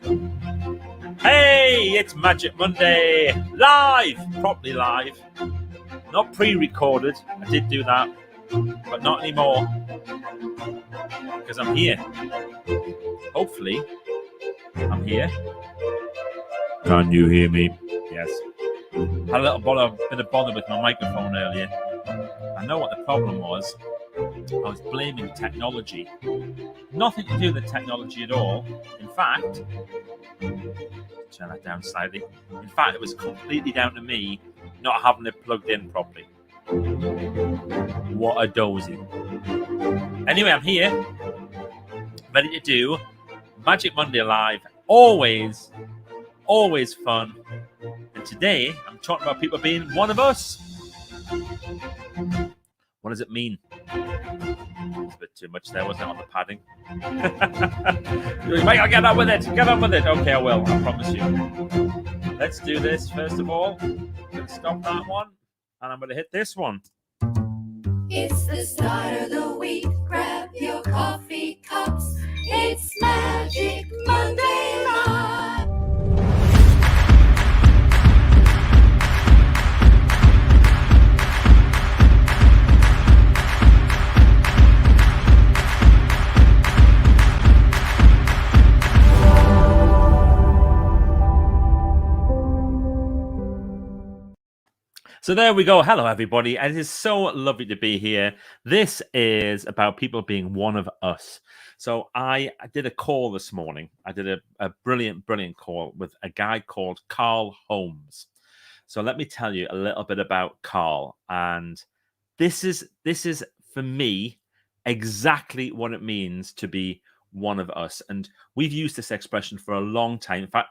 Hey, it's Magic Monday, live, properly live, not pre-recorded. I did do that, but not anymore, because I'm here. Hopefully, I'm here. Can you hear me? Yes. Had a bit of bother with my microphone earlier. I know what the problem was. I was blaming technology. Nothing to do with the technology at all. In fact, turn that down slightly. In fact, it was completely down to me not having it plugged in properly. What a dozy. Anyway, I'm here, ready to do Magic Monday Live. Always fun. And today, I'm talking about people being one of us. What does it mean? It's a bit too much there, wasn't it, on the padding? Mate, I'll get on with it. Get on with it. Okay, I will. I promise you. Let's do this first of all. I'm going to stop that one, and I'm going to hit this one. It's the start of the week. Grab your coffee cups. It's Magic Monday Live. So there we go. Hello, everybody. And it is so lovely to be here. This is about people being one of us. So I did a call this morning. I did a brilliant call with a guy called Carl Holmes. So let me tell you a little bit about Carl. And this is for me exactly what it means to be one of us. And we've used this expression for a long time. In fact,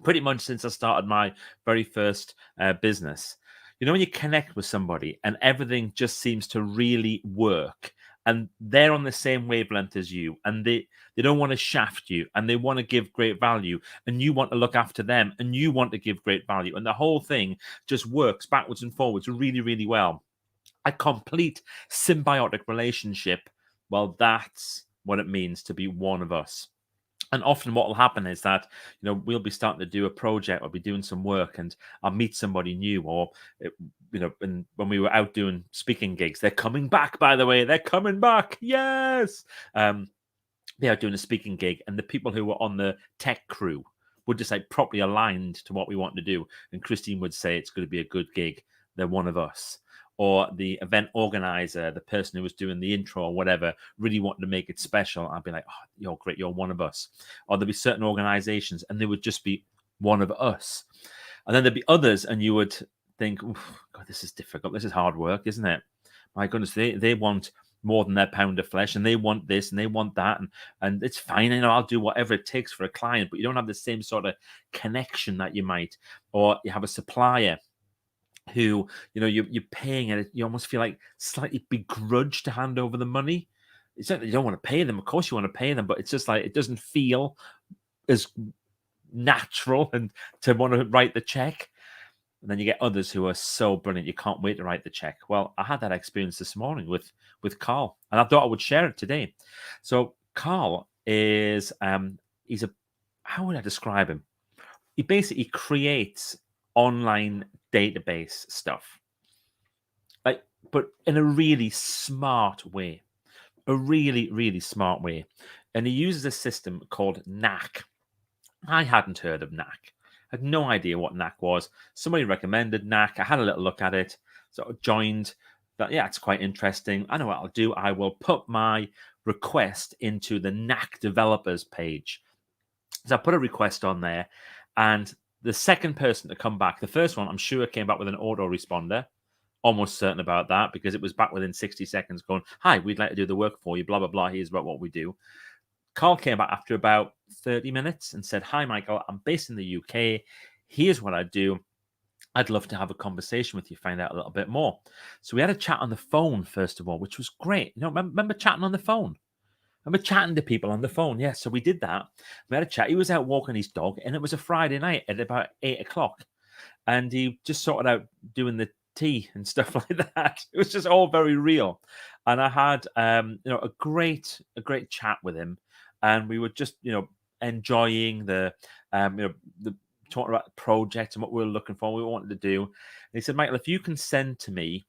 pretty much since I started my very first business. You know, when you connect with somebody and everything just seems to really work, and they're on the same wavelength as you, and they don't want to shaft you, and they want to give great value, and you want to look after them, and you want to give great value, and the whole thing just works backwards and forwards really, really well. A complete symbiotic relationship. Well, that's what it means to be one of us. And often what will happen is that, you know, we'll be starting to do a project, or be doing some work, and I'll meet somebody new, or, and when we were out doing speaking gigs, they're coming back, by the way, they're coming back. Yes. They are doing a speaking gig, and the people who were on the tech crew were just like properly aligned to what we want to do. And Christine would say, it's going to be a good gig. They're one of us. Or the event organizer, the person who was doing the intro or whatever, really wanted to make it special. I'd be like, oh, you're great, you're one of us. Or there'd be certain organizations, and they would just be one of us. And then there'd be others, and you would think, God, this is difficult. This is hard work, isn't it? My goodness, they want more than their pound of flesh, and they want this and they want that, and it's fine. You know, I'll do whatever it takes for a client, but you don't have the same sort of connection that you might. Or you have a supplier who, you know, you're paying, and you almost feel like slightly begrudged to hand over the money. It's not that you don't want to pay them. Of course you want to pay them, but it's just like it doesn't feel as natural and to want to write the check. And then you get others who are so brilliant, you can't wait to write the check. Well, I had that experience this morning with Carl, and I thought I would share it today. So Carl is he's a, how would I describe him? He basically creates online database stuff, like, but in a really smart way, really smart way. And he uses a system called Knack. I hadn't heard of Knack. I had no idea what Knack was. Somebody recommended Knack. I had a little look at it, sort of joined. But yeah, it's quite interesting. I know what I'll do. I will put my request into the Knack developers page. So I put a request on there, and the second person to come back, the first one, I'm sure, came back with an autoresponder. Almost certain about that, because it was back within 60 seconds going, hi, we'd like to do the work for you, blah, blah, blah. Here's what we do. Carl came back after about 30 minutes and said, hi, Michael, I'm based in the UK. Here's what I do. I'd love to have a conversation with you, find out a little bit more. So we had a chat on the phone, first of all, which was great. You know, remember chatting on the phone? Remember chatting to people on the phone? Yeah, so we did that. We had a chat. He was out walking his dog, and it was a Friday night at about 8 o'clock. And he just sorted out doing the tea and stuff like that. It was just all very real. And I had, a great chat with him. And we were just, enjoying the talking about the project and what we were looking for, what we wanted to do. And he said, Michael, if you can send to me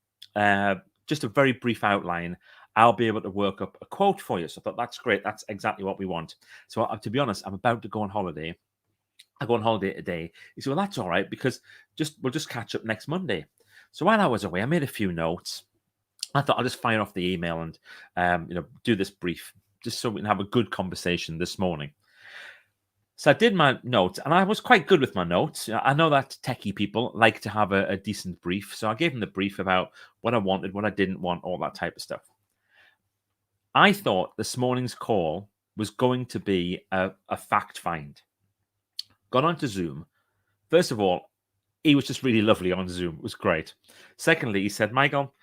just a very brief outline, I'll be able to work up a quote for you. So I thought, that's great. That's exactly what we want. So to be honest, I'm about to go on holiday. I go on holiday today. He said, well, that's all right, because we'll just catch up next Monday. So while I was away, I made a few notes. I thought I'll just fire off the email and do this brief, just so we can have a good conversation this morning. So I did my notes, and I was quite good with my notes. I know that techie people like to have a decent brief. So I gave them the brief about what I wanted, what I didn't want, all that type of stuff. I thought this morning's call was going to be a fact find. Got onto Zoom. First of all, he was just really lovely on Zoom. It was great. Secondly, he said, Michael,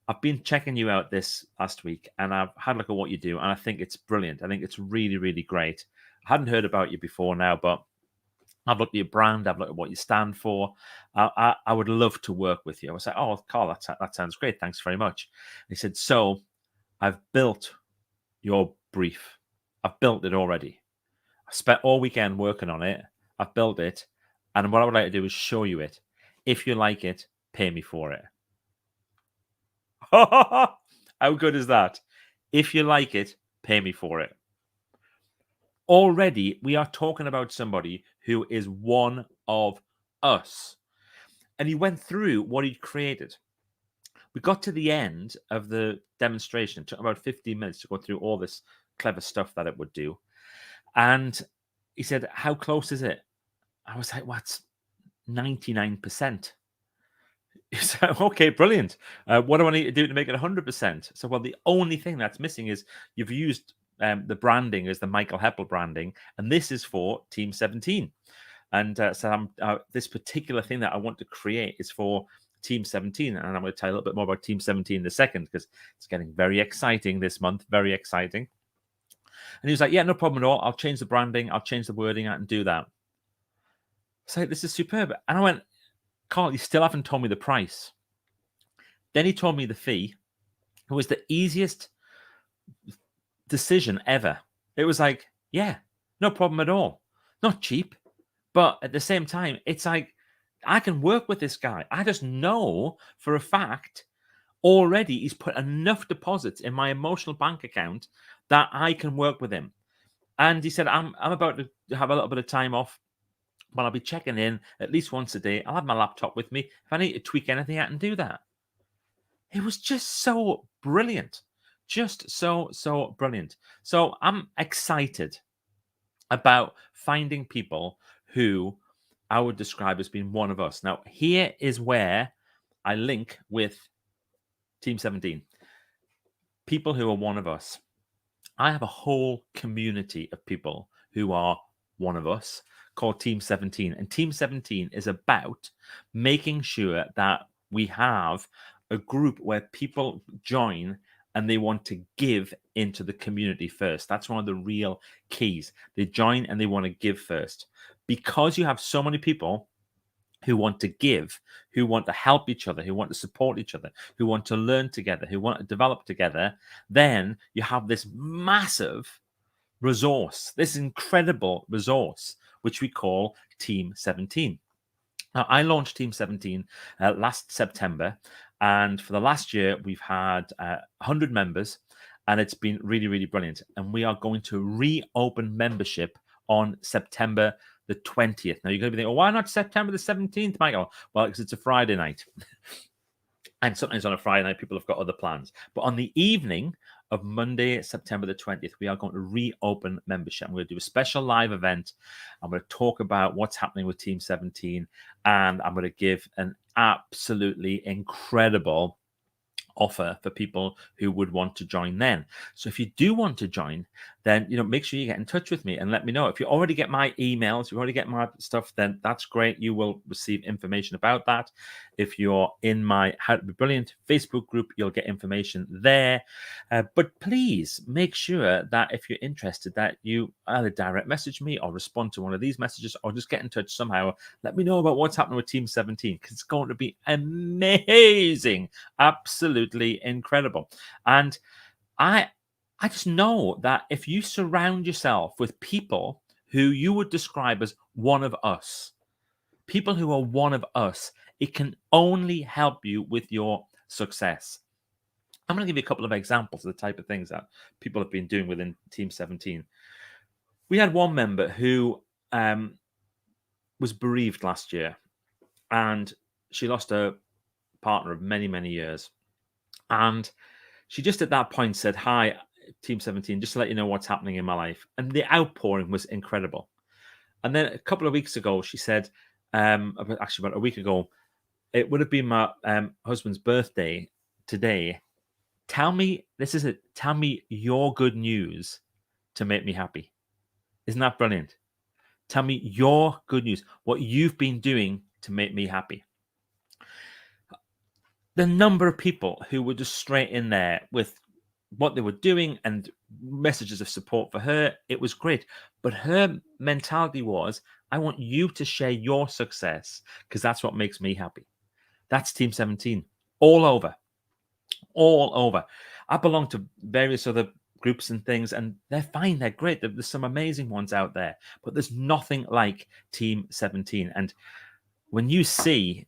I've been checking you out this last week, and I've had a look at what you do, and I think it's brilliant. I think it's really, really great. I hadn't heard about you before now, but I've looked at your brand. I've looked at what you stand for. I would love to work with you. I was like, oh, Carl, that sounds great. Thanks very much. And he said, so I've built your brief. I've built it already. I spent all weekend working on it. I've built it. And what I would like to do is show you it. If you like it, pay me for it. How good is that? If you like it, pay me for it. Already, we are talking about somebody who is one of us. And he went through what he'd created. We got to the end of the demonstration. It took about 15 minutes to go through all this clever stuff that it would do. And he said, how close is it? I was like, what's 99%? He said, okay, brilliant. What do I need to do to make it 100%? So, well, the only thing that's missing is you've used the branding as the Michael Heppel branding, and this is for Team 17. And so this particular thing that I want to create is for Team 17, and I'm going to tell you a little bit more about Team 17 in a second, because it's getting very exciting this month, very exciting. And he was like, yeah, no problem at all. I'll change the branding. I'll change the wording. I can do that. So this is superb. And I went, Carl, you still haven't told me the price. Then he told me the fee. It was the easiest decision ever. It was like, yeah, no problem at all. Not cheap, but at the same time, it's like, I can work with this guy. I just know for a fact already he's put enough deposits in my emotional bank account that I can work with him. And he said, I'm about to have a little bit of time off, but I'll be checking in at least once a day. I'll have my laptop with me. If I need to tweak anything, I can do that. It was just so brilliant. Just so brilliant. So I'm excited about finding people who I would describe as being one of us. Now, here is where I link with Team 17. People who are one of us. I have a whole community of people who are one of us called Team 17. And Team 17 is about making sure that we have a group where people join and they want to give into the community first. That's one of the real keys. They join and they want to give first. Because you have so many people who want to give, who want to help each other, who want to support each other, who want to learn together, who want to develop together, then you have this massive resource, this incredible resource, which we call Team 17. Now, I launched Team 17 last September, and for the last year, we've had 100 members, and it's been really, really brilliant. And we are going to reopen membership on September the 20th. Now, you're going to be thinking, oh, why not September the 17th, Michael? Well, because it's a Friday night. And sometimes on a Friday night, people have got other plans. But on the evening of Monday, September the 20th, we are going to reopen membership. I'm going to do a special live event. I'm going to talk about what's happening with Team 17. And I'm going to give an absolutely incredible offer for people who would want to join then. So if you do want to join, then make sure you get in touch with me and let me know. If you already get my emails, you already get my stuff, then that's great. You will receive information about that. If you're in my How to Be Brilliant Facebook group, you'll get information there. But please make sure that if you're interested, that you either direct message me or respond to one of these messages, or just get in touch somehow. Let me know about what's happening with Team 17, because it's going to be amazing. Absolutely incredible. And I just know that if you surround yourself with people who you would describe as one of us, people who are one of us, it can only help you with your success. I'm going to give you a couple of examples of the type of things that people have been doing within Team 17. We had one member who was bereaved last year, and she lost a partner of many, many years. And she just at that point said, "Hi, Team 17, just to let you know what's happening in my life." And the outpouring was incredible. And then a couple of weeks ago, she said, actually about a week ago, it would have been my husband's birthday today. Tell me, this is it, tell me your good news to make me happy. Isn't that brilliant? Tell me your good news, what you've been doing to make me happy. The number of people who were just straight in there with what they were doing and messages of support for her, it was great. But her mentality was, I want you to share your success because that's what makes me happy. That's Team 17 all over. All over. I belong to various other groups and things, and they're fine. They're great. There's some amazing ones out there, but there's nothing like Team 17. And when you see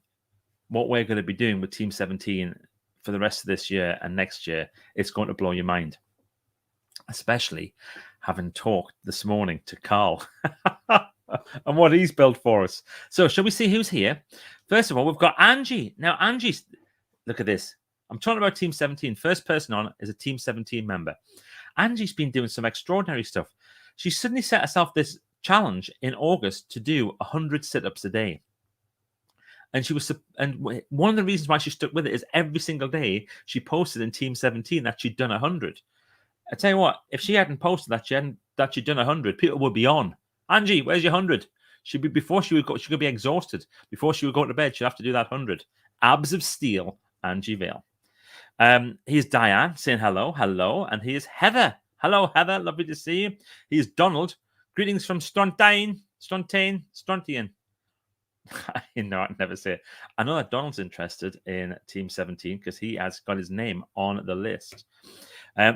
what we're going to be doing with Team 17 for the rest of this year and next year, it's going to blow your mind, especially having talked this morning to Carl and what he's built for us. So shall we see who's here? First of all, we've got Angie. Now, Angie, look at this. I'm talking about Team 17. First person on is a Team 17 member. Angie's been doing some extraordinary stuff. She suddenly set herself this challenge in August to do 100 sit-ups a day. And one of the reasons why she stuck with it is every single day she posted in Team 17 that she'd done 100. I tell you what, if she hadn't posted that she'd done 100, people would be on. Angie, where's your 100? She could be exhausted before she would go to bed. She'd have to do that 100. Abs of steel, Angie Vale. Here's Diane saying hello, and here's Heather. Hello, Heather, lovely to see you. Here's Donald. Greetings from Stontaine. You know, I'd never say it. I know that Donald's interested in Team 17 because he has got his name on the list.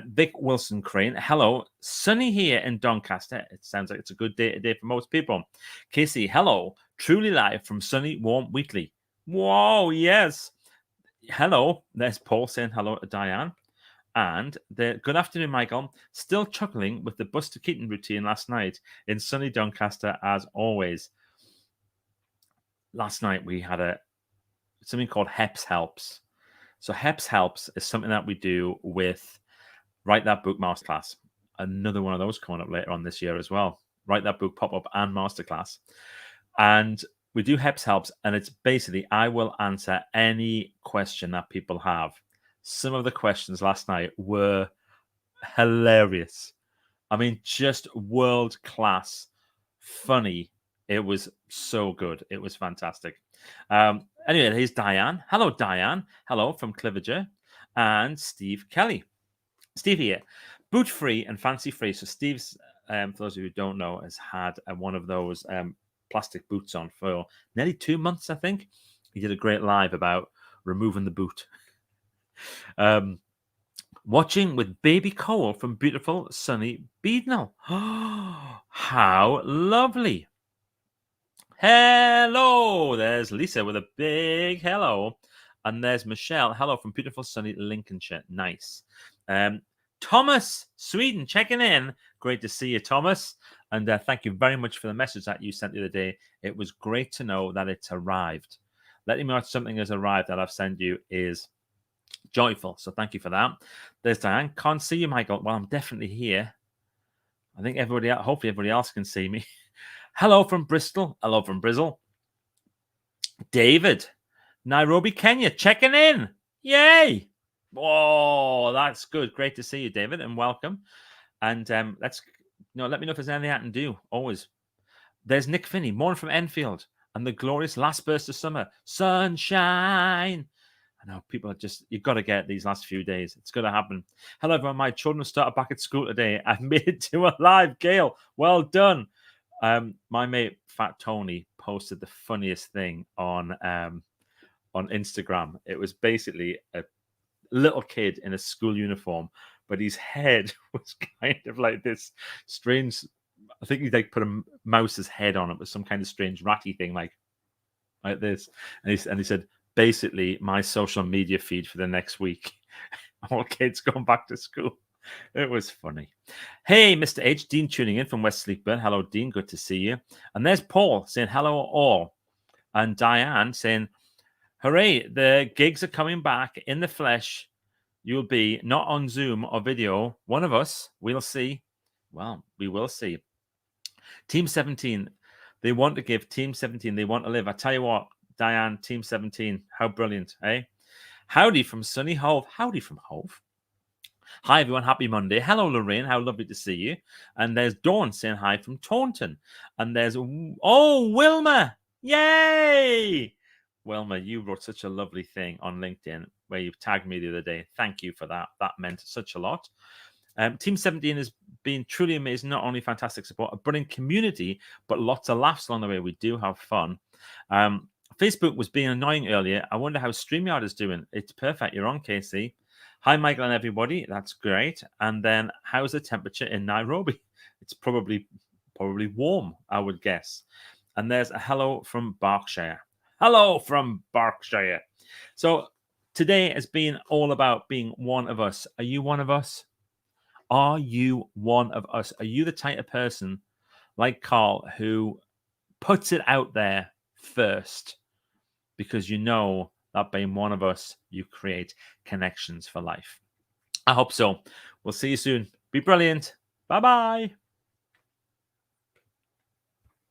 Vic Wilson Crane. Hello. Sunny here in Doncaster. It sounds like it's a good day today for most people. Casey, hello. Truly live from sunny, warm Wheatley. Whoa, yes. Hello. There's Paul saying hello to Diane. And good afternoon, Michael. Still chuckling with the Buster Keaton routine last night in sunny Doncaster as always. Last night we had something called HEPS Helps. So HEPS Helps is something that we do with Write That Book Masterclass. Another one of those coming up later on this year as well. Write That Book Pop-Up and Masterclass. And we do HEPS Helps, and it's basically I will answer any question that people have. Some of the questions last night were hilarious. I mean, just world-class, funny. It was so good. It was fantastic. Anyway, here's Diane. Hello, Diane. Hello from Cliviger. And Steve Kelly. Steve here. Boot free and fancy free. So Steve's, for those of you who don't know, has had one of those plastic boots on for nearly 2 months, I think. He did a great live about removing the boot. Watching with baby Cole from beautiful sunny Beadnell. How lovely. Hello. There's Lisa with a big hello. And there's Michelle. Hello from beautiful sunny Lincolnshire. Nice. Thomas, Sweden, checking in. Great to see you, Thomas. And thank you very much for the message that you sent the other day. It was great to know that it's arrived. Letting me know something has arrived that I've sent you is joyful. So thank you for that. There's Diane. Can't see you, Michael. Well, I'm definitely here. I think hopefully everybody else can see me. Hello from Bristol. Hello from Brizzle. David, Nairobi, Kenya, checking in. Yay. Oh, that's good. Great to see you, David, and welcome. And let me know if there's anything I can do. Always. There's Nick Finney, morning from Enfield, and the glorious last burst of summer. Sunshine. I know people are you've got to get these last few days. It's going to happen. Hello, everyone. My children started back at school today. I've made it to a live, Gail. Well done. My mate, Fat Tony, posted the funniest thing on Instagram. It was basically a little kid in a school uniform, but his head was kind of like this strange I think he like put a mouse's head on it with some kind of strange ratty thing like this. And he said, basically, my social media feed for the next week. All kids going back to school. It was funny. Hey, Mr. H, Dean tuning in from West Sleepburn. Hello, Dean. Good to see you. And there's Paul saying hello all. And Diane saying, hooray, the gigs are coming back in the flesh. You'll be not on Zoom or video. One of us, we'll see. Well, we will see. Team 17, they want to give Team 17, they want to live. I tell you what, Diane, Team 17, how brilliant, eh? Howdy from sunny Hove. Howdy from Hove. Hi, everyone. Happy Monday. Hello, Lorraine. How lovely to see you. And there's Dawn saying hi from Taunton. And there's, oh, Wilma. Yay! Wilma, you wrote such a lovely thing on LinkedIn where you tagged me the other day. Thank you for that. That meant such a lot. Team 17 has been truly amazing. Not only fantastic support, a brilliant community, but lots of laughs along the way. We do have fun. Facebook was being annoying earlier. I wonder how StreamYard is doing. It's perfect. You're on, Casey. Hi, Michael and everybody. That's great. And then, how's the temperature in Nairobi? It's probably warm, I would guess. And there's a hello from Berkshire. Hello from Berkshire. So today has been all about being one of us. Are you one of us? Are you one of us? Are you the type of person like Carl who puts it out there first? Because you know that being one of us, you create connections for life. I hope so. We'll see you soon. Be brilliant. Bye-bye.